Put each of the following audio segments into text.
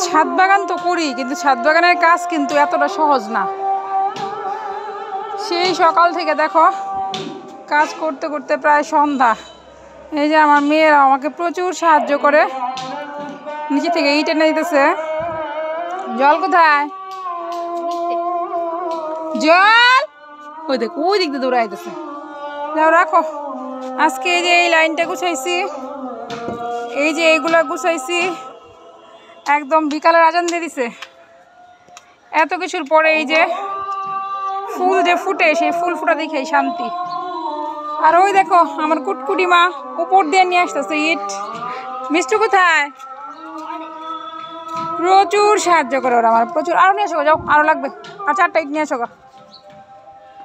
ছাদ বাগান তো করি, কিন্তু ছাদ বাগানের কাজ কিন্তু এতটা সহজ না। সেই সকাল থেকে দেখো কাজ করতে করতে প্রায় সন্ধ্যা। এই যে আমার মেয়েরা আমাকে প্রচুর সাহায্য করে, নিচে থেকে ইট এনে দিতেছে। জল কোথায়? জল ওই দেখ, ওই দিক দিয়ে দৌড়াইতেছে। যাও রাখো। আজকে এই যে এই লাইনটা গুছাইছি, এই যে এইগুলা গুছাইছি, একদম বিকালের আজান দিয়ে দিছে। এত কিছুর পরে এই যে ফুল যে ফুটে, সেই ফুল ফুটা দেখে শান্তি। আর ওই দেখো আমার কুটকুটি মা উপর দিয়ে নিয়ে আসতেছে ইট। মিষ্টু কোথায়? প্রচুর সাহায্য করে ওরা আমার, প্রচুর। আরো নিয়ে আসো, যাও আরো লাগবে। আর 4টা ইট নিয়ে আসো গা।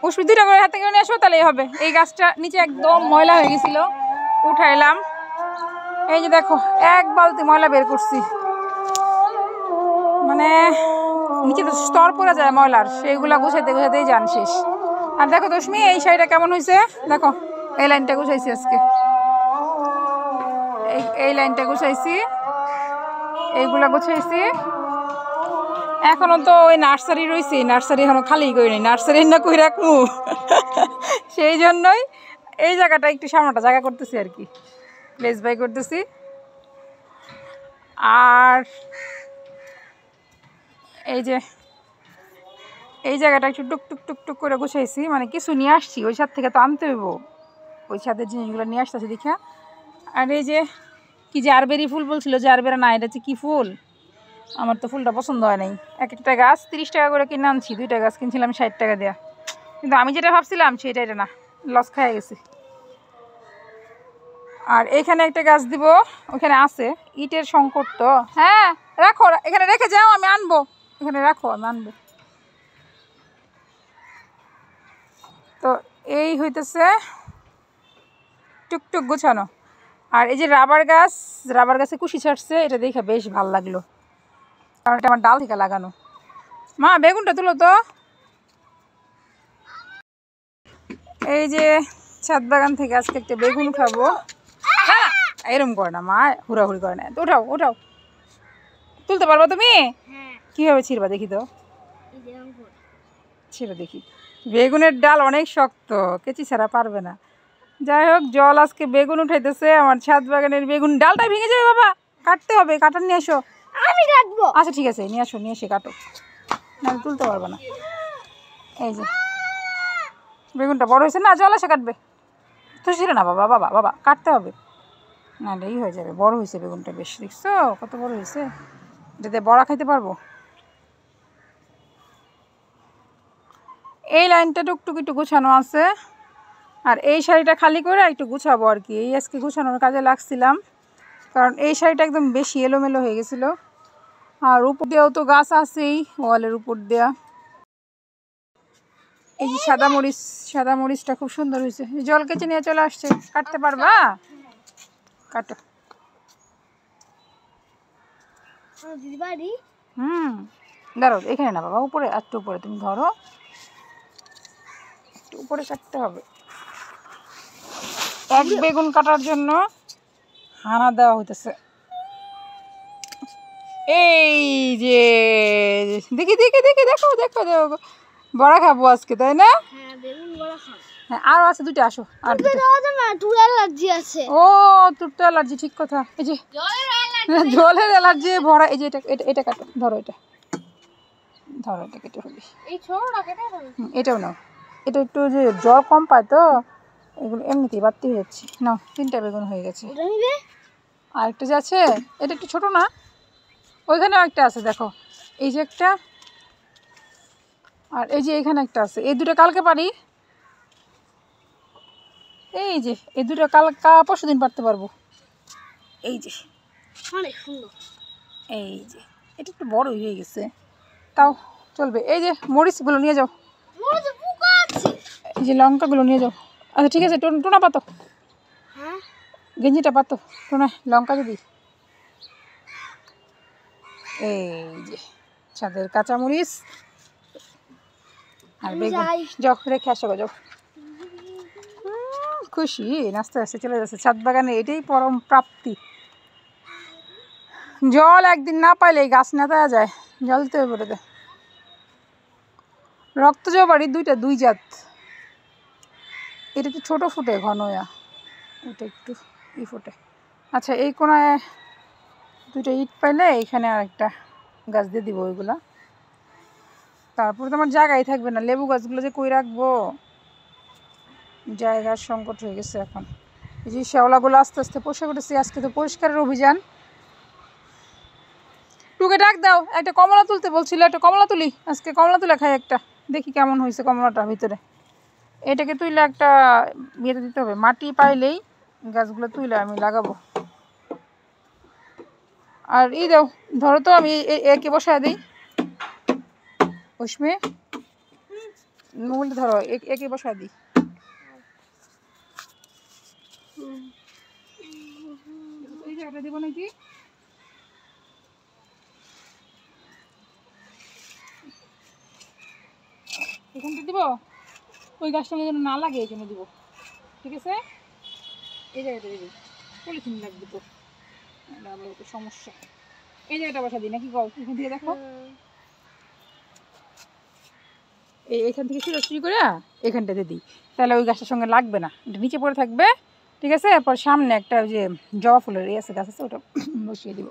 উষ্মি 2টা করে হাতে করে নিয়ে আসো, তাহলেই হবে। এই গাছটা নিচে একদম ময়লা হয়ে গেছিল, উঠাইলাম। এই যে দেখো 1 বালতি ময়লা বের করছি, মানে নিচে তো স্তর পড়ে যায় ময়লার, সেইগুলা গুছাইতে গুছাইতেই যান শেষ। আর দেখো দশমি এই শাড়িটা কেমন হয়েছে দেখো। এই লাইনটা গুছাইছি আজকে, এই লাইনটা গুছাইছি, এইগুলা গুছাইছি। এখনো তো ওই নার্সারি রয়েছে, নার্সারি এখনো খালি করি নি, নার্সারি না কই রাখবো। সেই জন্যই এই জায়গাটা একটু সামনেটা জায়গা করতেছি আর কি, প্লেস বাই করতেছি। আর এই যে এই জায়গাটা একটু টুক টুক টুক টুক করে গুছাইছি, মানে কিছু নিয়ে আসছি ওই ছাদ থেকে, তো আনতে হইব, ওই ছাদের জিনিসগুলো নিয়ে আসতেছি দেখা। আর এই যে কি জারবেরি ফুল বলছিল, জারবেরা না, এটা হচ্ছে কী ফুল, আমার তো ফুলটা পছন্দ হয় নাই। একটা গাছ 30 টাকা করে কিনে আনছি, 2টা গাছ কিনছিলাম 60 টাকা দেওয়া, কিন্তু আমি যেটা ভাবছিলাম সেটা এটা না, লস খাই গেছি। আর এখানে একটা গাছ দিব, ওখানে আছে ইটের সংকট তো। হ্যাঁ রাখো, এখানে রেখে যাও, আমি আনবো, এখানে রাখো আমি আনবো। তো এই হইতেছে টুকটুক গোছানো। আর এই যে রাবার গাছ, রাবার গাছে কুশি ছাড়ছে, এটা দেখে বেশ ভালো লাগলো, কারণ এটা আমার ডাল থেকে লাগানো। মা বেগুনটা তুলো তো। এই যে ছাদ বাগান থেকে আজকে একটা বেগুন খাবো। হ্যাঁ এরম করে না মা, হুড়াহুড়ি করে না, উঠাও উঠাও। তুলতে পারবো তুমি? কীভাবে ছিড়বা দেখি তো, ছিঁড়ো দেখি। বেগুনের ডাল অনেক শক্ত, কেচি ছাড়া পারবে না। যাই হোক, জল আজকে বেগুন উঠাইতেছে আমার ছাদ বাগানের বেগুন। ডালটা ভেঙে যাবে বাবা, কাটতে হবে, কাটার নিয়ে এসো। আমি কাটবো। আচ্ছা ঠিক আছে, নিয়ে আসো, নিয়ে এসে কাটো, না তুলতে পারবে না। এই যে বেগুনটা বড় হয়েছে না, জল এসে কাটবে তো, ছিল না বাবা, বাবা বাবা কাটতে হবে, না এই হয়ে যাবে। বড় হয়েছে বেগুনটা বেশ, দেখছো কত বড় হয়েছে, যাতে বড়া খাইতে পারবো। এই লাইনটা টুকটুক একটু গুছানো আছে, আর এই শাড়িটা খালি করে একটু গুছাবো আর কি। এই আজকে গুছানোর কাজে লাগছিলাম, কারণ এই শাড়িটা একদম বেশি এলোমেলো হয়ে গেছিলো। আর উপর দিয়েও তো গাছ আছেই, ওয়ালের উপর দেওয়া। এই যে সাদা মরিচ, সাদা মরিচটা খুব সুন্দর হয়েছে। জল কেচে নিয়ে চলে আসছে, কাটতে পারবা? কাটো। দাঁড়াও, এখানে না বাবা, উপরে, একটু উপরে তুমি ধরো, একটু উপরে কাটতে হবে। এক বেগুন কাটার জন্য হানা দেওয়া হইতেছে। এই যে দেখি দেখি দেখি, দেখো দেখো দেখো, বড়া খাবো আজকে, তাই না? হ্যাঁ আরো আছে 2টা, আসো। আর ও তোর তো অ্যালার্জি, ঠিক কথা। এই যে জলের অ্যালার্জি ভরা। এই যে এটা এটা এটা কাটো, ধরো এটা, ধরো এটা কেটে ফেলি। এটাও নাও, এটা একটু যে জল কম পায় তো, এগুলো এমনিতেই বাড়তি হয়ে যাচ্ছে। নাও 3টা বেগুন হয়ে গেছে। আরেকটা যে আছে, এটা একটু ছোট না, ওইখানেও একটা আছে দেখো, এই যে একটা, আর এই যে এখানে একটা আছে। এই 2টা কালকে পারি, এই যে এই 2টা পরশু দিন পারতে পারবো। এই যে অনেক সুন্দর, এই যে এটা একটু বড় হয়ে গেছে, তাও চলবে। এই যে মরিচগুলো নিয়ে যাও, এই যে লঙ্কাগুলো নিয়ে যাও। আচ্ছা ঠিক আছে, টোনা পাতো, গেঞ্জিটা পাতো, টোনা লঙ্কা যদি। এই যে ছাদের কাঁচামরিচ আর বেগুন, যাও রেখে আসো, যাও। খুশি নাচতে আসতে চলে যাচ্ছে ছাদ বাগানে, এটাই পরম প্রাপ্তি। জল একদিন না পাইলে গাছ নেতা যায়, জল দিতে হবে ওটাতে। রক্ত জবাড়ি দুই জাত, এটা একটু ছোটো ফুটে ঘনয়া, এটা একটু ফুটে। আচ্ছা এই কোনায় 2টা ইট পাইলে এখানে আরেকটা গাছ দিয়ে দিব ওইগুলা। তারপরে তো আমার জায়গাই থাকবে না, লেবু গাছগুলো যে কই রাখবো, জায়গার সংকট হয়ে গেছে এখন। এই যে শ্যাওলাগুলো আস্তে আস্তে পরিষ্কার করতেছি, আজকে তো পরিষ্কারের অভিযান। টুকে ডাক দাও, একটা কমলা তুলতে বলছিল, একটা কমলা তুলি, আজকে কমলা তুলে খাই একটা, দেখি কেমন হয়েছে কমলাটার ভিতরে। এটাকে তুইলে একটা বিয়েতে দিতে হবে, মাটি পাইলেই গাছগুলো তুইলে আমি লাগাবো। আর এই দাও, ধরো তো আমি একে বসায় দিই, উষ্মে মোবাইলটা ধরো, একে বসায় দিই। এই জায়গাটা দেবো নাকি? এখানটা দিব, ওই গাছটা যেন না লাগে এই জন্য দিব, ঠিক আছে? এই জায়গাটা দিবি, পলিথিন লাগবে তো, একটু সমস্যা। এই জায়গাটা বসা দিই নাকি গল, এখান থেকে দেখো, এইখান থেকে শুরু করে এখানটাতে দিই, তাহলে ওই গাছটার সঙ্গে লাগবে না, এটা নিচে পড়ে থাকবে, ঠিক আছে? এরপর সামনে একটা ওই যে জবা ফুলের আছে গাছ আছে, ওটা বসিয়ে দিব।